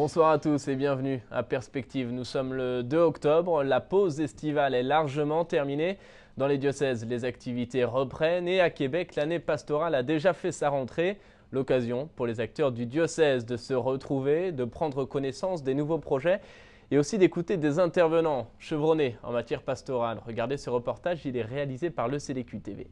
Bonsoir à tous et bienvenue à Perspective. Nous sommes le 2 octobre, la pause estivale est largement terminée. Dans les diocèses, les activités reprennent et à Québec, l'année pastorale a déjà fait sa rentrée. L'occasion pour les acteurs du diocèse de se retrouver, de prendre connaissance des nouveaux projets et aussi d'écouter des intervenants chevronnés en matière pastorale. Regardez ce reportage, il est réalisé par le CDQ TV.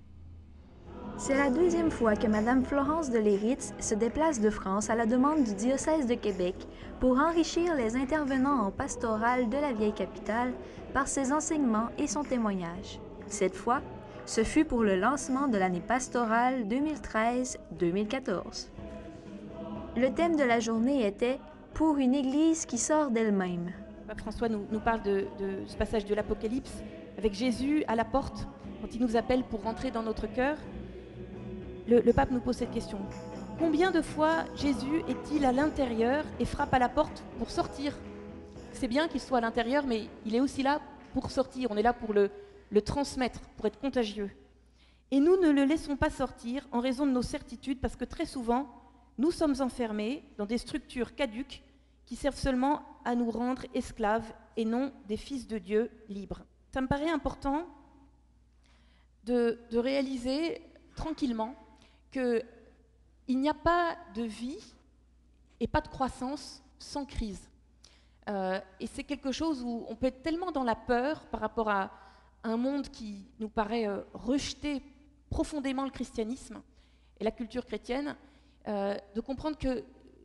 C'est la deuxième fois que Mme Florence de Léritz se déplace de France à la demande du diocèse de Québec pour enrichir les intervenants en pastoral de la vieille capitale par ses enseignements et son témoignage. Cette fois, ce fut pour le lancement de l'année pastorale 2013-2014. Le thème de la journée était « Pour une Église qui sort d'elle-même ». Pape François nous parle de ce passage de l'Apocalypse avec Jésus à la porte, quand il nous appelle pour rentrer dans notre cœur. Le pape nous pose cette question. Combien de fois Jésus est-il à l'intérieur et frappe à la porte pour sortir? C'est bien qu'il soit à l'intérieur, mais il est aussi là pour sortir. On est là pour le transmettre, pour être contagieux. Et nous ne le laissons pas sortir en raison de nos certitudes, parce que très souvent, nous sommes enfermés dans des structures caduques qui servent seulement à nous rendre esclaves et non des fils de Dieu libres. Ça me paraît important de réaliser tranquillement qu'il n'y a pas de vie et pas de croissance sans crise. Et c'est quelque chose où on peut être tellement dans la peur par rapport à un monde qui nous paraît rejeter profondément le christianisme et la culture chrétienne, de comprendre que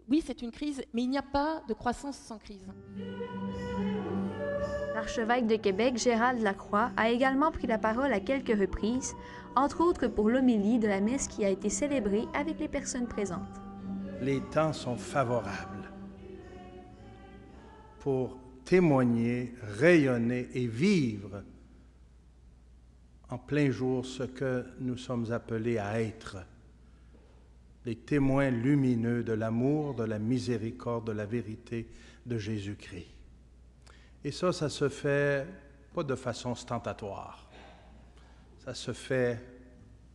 oui, c'est une crise, mais il n'y a pas de croissance sans crise. L'archevêque de Québec, Gérald Lacroix, a également pris la parole à quelques reprises, entre autres pour l'homélie de la messe qui a été célébrée avec les personnes présentes. Les temps sont favorables pour témoigner, rayonner et vivre en plein jour ce que nous sommes appelés à être, les témoins lumineux de l'amour, de la miséricorde, de la vérité de Jésus-Christ. Et ça se fait pas de façon ostentatoire. Ça se fait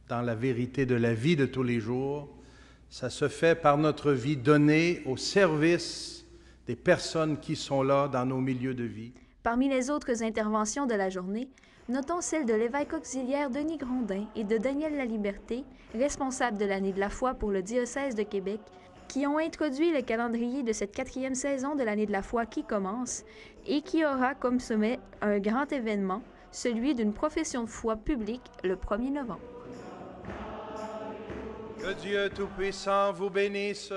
dans la vérité de la vie de tous les jours. Ça se fait par notre vie donnée au service des personnes qui sont là dans nos milieux de vie. Parmi les autres interventions de la journée, notons celle de l'évêque auxiliaire Denis Grondin et de Daniel Laliberté, responsable de l'année de la foi pour le diocèse de Québec, qui ont introduit le calendrier de cette 4e saison de l'année de la foi qui commence et qui aura comme sommet un grand événement, celui d'une profession de foi publique le 1er novembre. Que Dieu Tout-Puissant vous bénisse,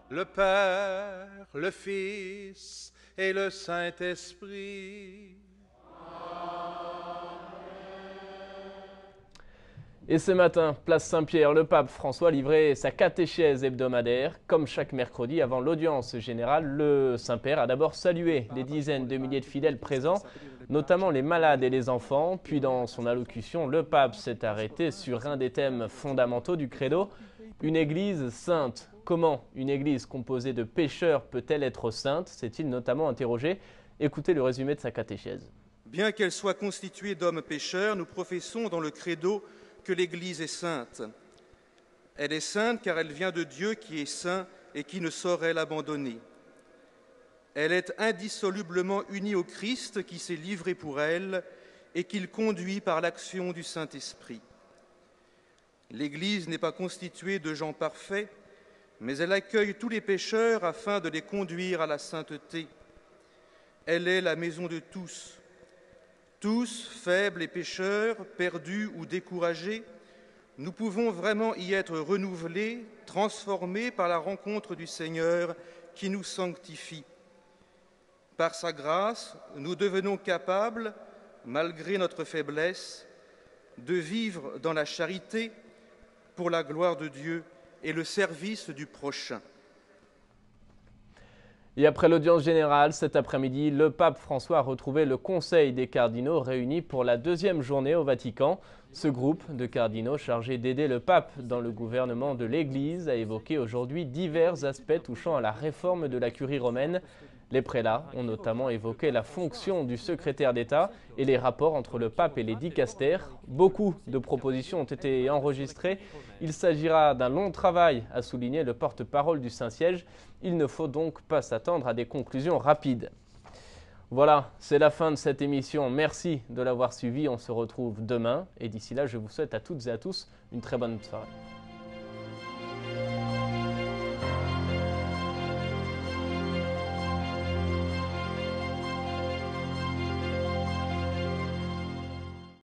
le Père, le Fils et le Saint-Esprit. Et ce matin, place Saint-Pierre, le pape François livrait sa catéchèse hebdomadaire. Comme chaque mercredi avant l'audience générale, le Saint-Père a d'abord salué les dizaines de milliers de fidèles présents, notamment les malades et les enfants. Puis dans son allocution, le pape s'est arrêté sur un des thèmes fondamentaux du credo, une église sainte. Comment une église composée de pécheurs peut-elle être sainte? S'est-il notamment interrogé. Écoutez le résumé de sa catéchèse. Bien qu'elle soit constituée d'hommes pécheurs, nous professons dans le credo que l'Église est sainte. Elle est sainte car elle vient de Dieu qui est saint et qui ne saurait l'abandonner. Elle est indissolublement unie au Christ qui s'est livré pour elle et qu'il conduit par l'action du Saint-Esprit. L'Église n'est pas constituée de gens parfaits, mais elle accueille tous les pécheurs afin de les conduire à la sainteté. Elle est la maison de tous. Tous, faibles et pécheurs, perdus ou découragés, nous pouvons vraiment y être renouvelés, transformés par la rencontre du Seigneur qui nous sanctifie. Par sa grâce, nous devenons capables, malgré notre faiblesse, de vivre dans la charité pour la gloire de Dieu et le service du prochain. Et après l'audience générale, cet après-midi, le pape François a retrouvé le Conseil des cardinaux réuni pour la 2e journée au Vatican. Ce groupe de cardinaux chargé d'aider le pape dans le gouvernement de l'Église a évoqué aujourd'hui divers aspects touchant à la réforme de la curie romaine. Les prélats ont notamment évoqué la fonction du secrétaire d'État et les rapports entre le pape et les dicastères. Beaucoup de propositions ont été enregistrées. Il s'agira d'un long travail, a souligné le porte-parole du Saint-Siège. Il ne faut donc pas s'attendre à des conclusions rapides. Voilà, c'est la fin de cette émission. Merci de l'avoir suivi. On se retrouve demain. Et d'ici là, je vous souhaite à toutes et à tous une très bonne soirée.